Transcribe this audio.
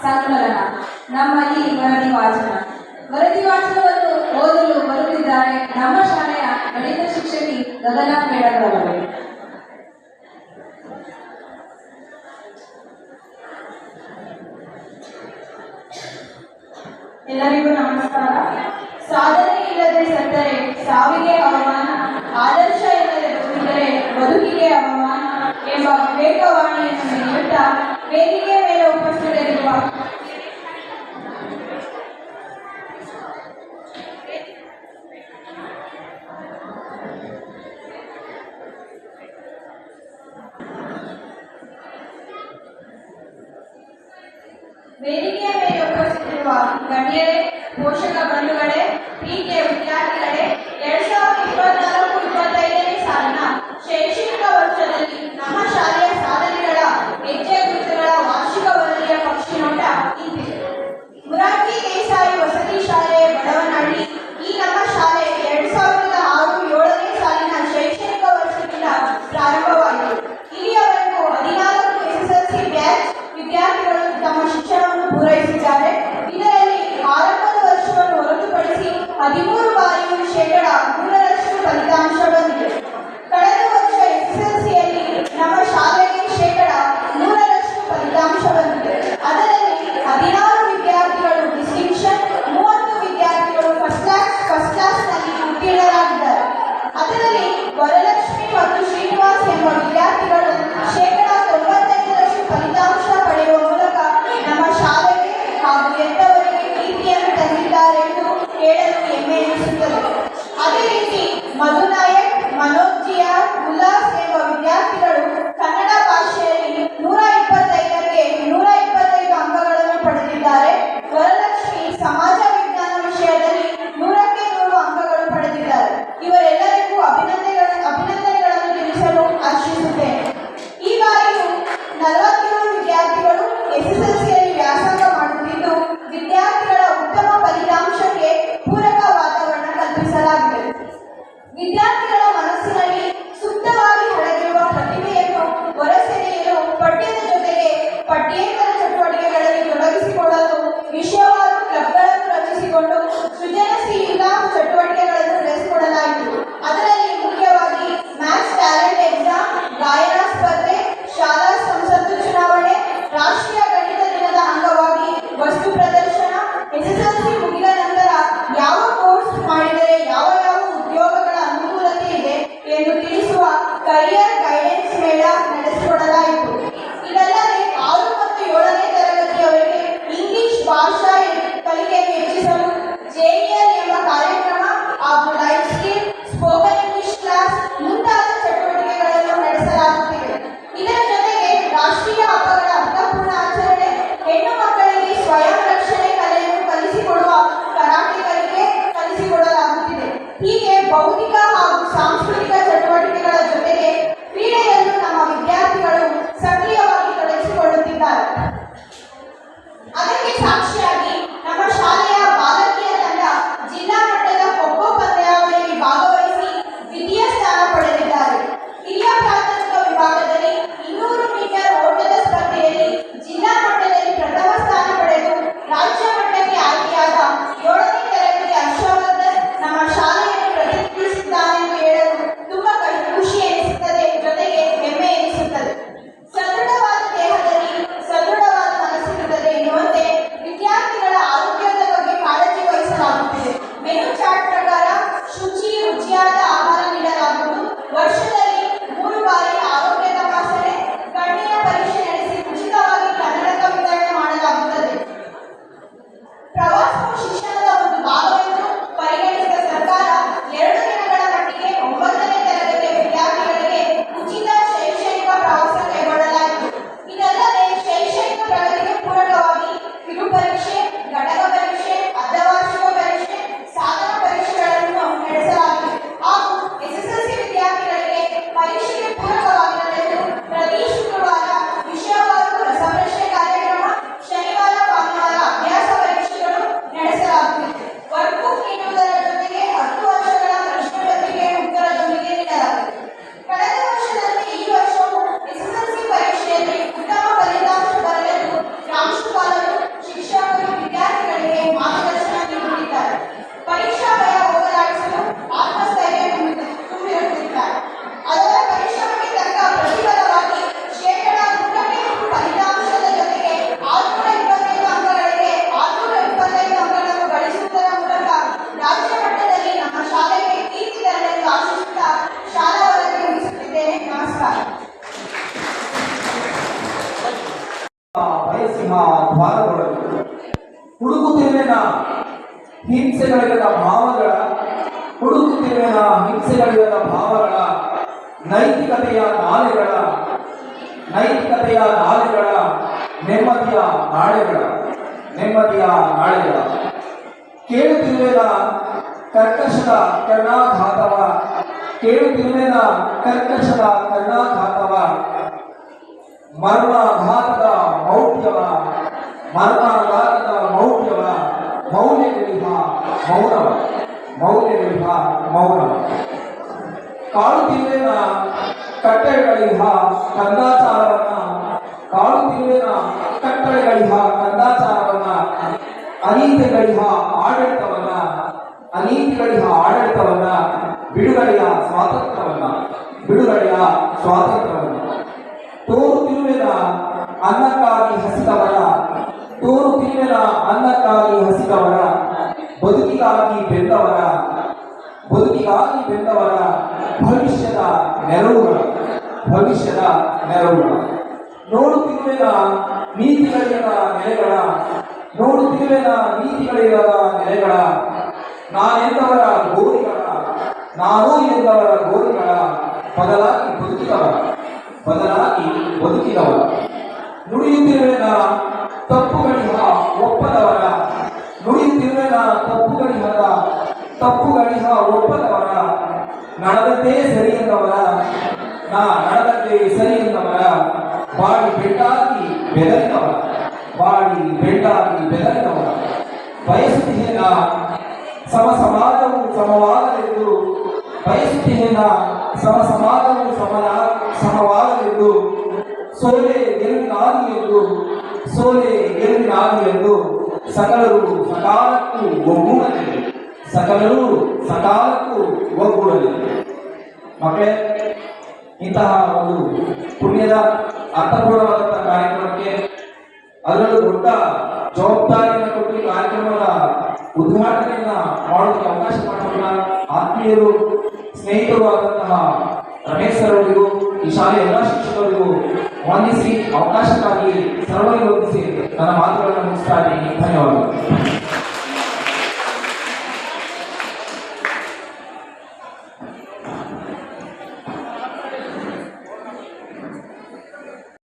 ಸಂಕಲನ ನಮ್ಮಲ್ಲಿ ವರದಿ ವಾಚನವನ್ನು ಓದಲು ಬರುತ್ತಿದ್ದಾರೆ ನಮ್ಮ ಶಾಲೆಯ ಗಣಿತ ಶಿಕ್ಷಕಿ ಗಗನ ಮೇಡಮ್ ಅವರು. ಎಲ್ಲರಿಗೂ ನಮಸ್ಕಾರ. ಸಾಧನೆ ಇಲ್ಲದೆ ಸತ್ತರೆ ಸಾವಿಗೆ ಅವಮಾನ, ಆದರ್ಶ ಇಲ್ಲದೆ ಬದುಕಿದರೆ ಬದುಕಿಗೆ ಅವಮಾನ ಎಂಬ ವಿವೇಕವಾಣಿಯನ್ನು ನೀಡುತ್ತಾ ವೇದಿಕೆ ಮೇಲೆ ಉಪಸ್ಥಿತರಿರುವ ಗಣ್ಯರೇ, ಪೋಷಕ ಬಂಧುಗಳೇ, ಪ್ರೀತಿಯ ವಿದ್ಯಾರ್ಥಿಗಳೇ, 2024-25ನೇ ಸಾಲಿನ ಶೈಕ್ಷಣಿಕ ವರ್ಷದಲ್ಲಿ ನಮ್ಮ ಶಾಲೆಯ ಸಾಧನೆಗಳ ಹೆಜ್ಜೆ ಗುರುತುಗಳ ವಾರ್ಷಿಕ ವರದಿಯ ಪಕ್ಷಿನೋಟ ಇಂತಿದೆ. ಮುರಾರ್ಜಿ ದೇಸಾಯಿ ವಸತಿ ಶಾಲೆ, ಬಡವನಹಳ್ಳಿ. ಈ ನಮ್ಮ ಶಾಲೆ 2006-07ನೇ ಸಾಲಿನ ಶೈಕ್ಷಣಿಕ ವರ್ಷದಿಂದ ಪ್ರಾರಂಭವಾಯಿತು. ಇಲ್ಲಿಯವರೆಗೂ 14 SSLC ಬ್ಯಾಚ್ ವಿದ್ಯಾರ್ಥಿಗಳು ತಮ್ಮ ಶಿಕ್ಷಣವನ್ನು ಪೂರೈಸಿದ್ದಾರೆ. ಇದರಲ್ಲಿ ಆರಂಭದ ವರ್ಷವನ್ನು ಹೊರತುಪಡಿಸಿ 13 ಬಾರಿಯೂ 100% ಫಲಿತಾಂಶ ಬಂದಿದೆ. ಕಳೆದ ವರ್ಷ SSLCಯಲ್ಲಿ ನಮ್ಮ ಶಾಲೆಗೆ 100% ಫಲಿತಾಂಶ ಬಂದಿದೆ. ಅದರಲ್ಲಿ 16 ವಿದ್ಯಾರ್ಥಿಗಳು ಡಿಸ್ಟಿಂಕ್ಷನ್, 30 ವಿದ್ಯಾರ್ಥಿಗಳು ಫಸ್ಟ್ ಕ್ಲಾಸ್ನಲ್ಲಿ ಉತ್ತೀರ್ಣರಾಗಿದ್ದಾರೆ. ಅದರಲ್ಲಿ ವರಲಕ್ಷ್ಮಿ ಮತ್ತು ಶ್ರೀನಿವಾಸ್ ಎಂಬ ವಿದ್ಯಾರ್ಥಿಗಳು 95% ಫಲಿತಾಂಶ ಪಡೆಯುವ ಮೂಲಕ ನಮ್ಮ ಶಾಲೆಗೆ ಹಾಗೂ ಎಂತವರಿಗೆ ಪ್ರೀತಿಯನ್ನು ತಂದಿದ್ದಾರೆ ಎಂದು ಹೇಳಲು ಹೆಮ್ಮೆ ಎನಿಸುತ್ತದೆ. ಅದೇ ರೀತಿ ಮಧು ನಾಯಕ್, ಮನೋಜ್ ಜಿಯಾರ್, ಉಲ್ಲಾಸ್ ಎಂಬ ವಿದ್ಯಾರ್ಥಿಗಳು ಕನ್ನಡ ಭಾಷೆಯಲ್ಲಿ 125ಕ್ಕೆ 125 ಅಂಕಗಳನ್ನು ಪಡೆದಿದ್ದಾರೆ. ವರಲಕ್ಷ್ಮಿ ಸಮಾಜ ವಿಜ್ಞಾನ ವಿಷಯದಲ್ಲಿ 100ಕ್ಕೆ 100 ಅಂಕಗಳು ಪಡೆದಿದ್ದಾರೆ. ಇವರೆಲ್ಲರಿಗೂ ಅಭಿನಂದನೆಗಳನ್ನು ತಿಳಿಸಲು ಆಶಿಸುತ್ತೇನೆ. ಈ ಬಾರಿಯೂ 47 ವಿದ್ಯಾರ್ಥಿಗಳು SSLCಯಲ್ಲಿ ವ್ಯಾಸಂಗ ಮಾಡುತ್ತಿದ್ದು, ವಿದ್ಯಾರ್ಥಿಗಳ ಉತ್ತಮ ಫಲಿತಾಂಶಕ್ಕೆ ಪೂರಕ ವಾತಾವರಣ ಕಲ್ಪಿಸಲಾಗಿದೆ. ವಿದ್ಯಾರ್ಥಿಗಳ ಮನಸ್ಸಿನಲ್ಲಿ ಸುಪ್ತವಾಗಿ ಅಡಗಿರುವ ಪ್ರತಿಭೆಯನ್ನು ಹೊರಸೆಳೆಯಲು ಪಠ್ಯದ ಜೊತೆಗೆ ಪಠ್ಯೇತರ ಚಟುವಟಿಕೆಗಳಲ್ಲಿ ತೊಡಗಿಸಿಕೊಳ್ಳಲು ವಿಷಯವಾರು ಕ್ಲಬ್ಗಳನ್ನು ರಚಿಸಿಕೊಂಡು ಸೃಜನಶೀಲ ಚಟುವಟಿಕೆಗಳನ್ನು ನಡೆಸಿಕೊಡಲಾಯಿತು. ಅದರಲ್ಲಿ ಮುಖ್ಯವಾಗಿ ಮ್ಯಾಥ್ಸ್ ಟ್ಯಾಲೆಂಟ್ ಎಕ್ಸಾಮ್, ಗಾಯನ ಸ್ಪರ್ಧೆ, ಶಾಲಾ ಸಂಸತ್ತು ಚುನಾವಣೆ, ರಾಷ್ಟ್ರೀಯ ಗಣಿತ ದಿನದ ಅಂಗವಾಗಿ ವಸ್ತು ಪ್ರದರ್ಶನ, SSLC ಮುಗಿದ ನಂತರ ಯಾವ ಕೋರ್ಸ್ ಮಾಡಿದರೆ ಯಾವ ಉದ್ಯೋಗಗಳ ಅನುಕೂಲತೆ ಇದೆ ಎಂದು ತಿಳಿಸುವ ಕರಿಯರ್ ಗೈಡೆನ್ಸ್ ಮೇಳ ನಡೆಸಿಕೊಡಲಾಯಿತು. ಇದಲ್ಲದೆ 6 ಮತ್ತು 7ನೇ ತರಗತಿಯವರಿಗೆ ಇಂಗ್ಲಿಷ್ ಭಾಷಾ ಕಲಿಕೆಯನ್ನು ಹೆಚ್ಚಿಸಲು JEL ಎಂಬ ಕಾರ್ಯಕ್ರಮ ಹಾಗೂ life skill, spoken English class ಮುಂತಾದ ಚಟುವಟಿಕೆಗಳನ್ನು ನಡೆಸಲಾಗುತ್ತಿದೆ. ಇದರ ಜೊತೆಗೆ ರಾಷ್ಟ್ರೀಯ ಹಬ್ಬಗಳ ಅರ್ಥಪೂರ್ಣ ಆಚರಣೆ, ಹೆಣ್ಣು ಮಕ್ಕಳಿಗೆ ಸ್ವಯಂ ರಕ್ಷಣೆ ಕಲೆಯನ್ನು ಕಲಿಸಿಕೊಡುವ ಕರಾಟೆ ಕಲಿಸಿಕೊಡಲಾಗುತ್ತಿದೆ. ಹೀಗೆ ಬೌದ್ಧಿಕ ಹಾಗೂ ಸಾಂಸ್ಕೃತಿಕ ಚಟುವಟಿಕೆಗಳ ಜೊತೆಗೆ ಕ್ರೀಡೆಯಲ್ಲೂ ನಮ್ಮ ವಿದ್ಯಾರ್ಥಿಗಳು ಸಕ್ರಿಯವಾಗಿ ತೊಡಗಿಸಿಕೊಳ್ಳುತ್ತಿದ್ದಾರೆ. ಅದಕ್ಕೆ ಸಾಕ್ಷಿಯಾಗಿ ಹುಡುಕುತ್ತಿರುವೆನ ಹಿಂಸೆಗಳಿರದ ಭಾವಗಳ ಹುಡುಕುತ್ತಿರುವೆನ ಹಿಂಸೆಗಳಿರದ ಭಾವಗಳ ನೈತಿಕತೆಯ ನಾಲೆಗಳ ನೆಮ್ಮದಿಯ ನಾಳೆಗಳ ಕೇಳುತ್ತಿರುವೆನ ಕರ್ಕಶದ ಕರ್ಣಾಘಾತವ ಮರ್ಮಾಘಾತದ ಮೌಢ್ಯವ ಮೌಲ್ಯಗಳಿಹ ಮೌನವ ಕಾಳುತ್ತಿರುವೆನ ಕಟ್ಟಳೆಗಳಿಹ ಕಂದಾಚಾರವನ್ನ ಅನೀತಿಗಳಿಹ ಆಡಳಿತವನ್ನ ಬಿಡುಗಡೆಯ ಸ್ವಾತಂತ್ರ್ಯವನ್ನ ತೋರುತ್ತಿರುವೆನ ಅನ್ನಕ್ಕಾಗಿ ಹಸಿದವರ ಬದುಕಿಗಾಗಿ ಬೆಂದವರ ಭವಿಷ್ಯದ ನೆರವುಗಳ ನೋಡುತ್ತಿರುವೆನ ನೀತಿಗಳಿರದ ನೆಲೆಗಳ ನಾನೆಂದವರ ಗೋರಿಗಳ ಬದಲಾಗಿ ಬದುಕಿದವರ ನುಡಿಯುತ್ತಿರುವೆನ ತಪ್ಪುಗಳಿಹ ಒಪ್ಪದವರ ನಡೆದದ್ದೇ ಸರಿ ಎಂದವರ ಬಾಡಿ ಬೆಂಡಾಗಿ ಬೆದರಿದವರ ಬಯಸುತ್ತಿಹೇನ ಸಮಸಮಾಜವು ಸಮವಾಗಲೆಂದು ಸೋಲೆ ಗೆಲುವಿನಾದಿಯೆಂದು ಸಕಲರು ಸಕಾಲಕ್ಕೂ ಒಗ್ಗೂಡಲಿ. ಮಕ್ಕಳೇ, ಇಂತಹ ಒಂದು ಪುಣ್ಯದ ಅರ್ಥಪೂರ್ಣವಾದಂತಹ ಕಾರ್ಯಕ್ರಮಕ್ಕೆ ಅದರಲ್ಲೂ ದೊಡ್ಡ ಜವಾಬ್ದಾರಿಯನ್ನು ಕೊಟ್ಟು ಈ ಕಾರ್ಯಕ್ರಮದ ಉದ್ಘಾಟನೆಯನ್ನ ಮಾಡೋದಕ್ಕೆ ಅವಕಾಶ ಮಾಡಿಕೊಂಡ ಆತ್ಮೀಯರು, ಸ್ನೇಹಿತರು ಆದಂತಹ ರಮೇಶ್ ಸರ್ ಅವರಿಗೂ ಈ ಶಾಲೆಯ ಎಲ್ಲ ಶಿಕ್ಷಕರಿಗೂ ವಂದಿಸಿ ಅವಕಾಶಕ್ಕಾಗಿ ಸರ್ವರಿಗೂ ವಂದಿಸಿ ನನ್ನ ಮಾತುಗಳನ್ನು ಮುಗಿಸ್ತಾ ಇದ್ದೀನಿ. ಧನ್ಯವಾದಗಳು.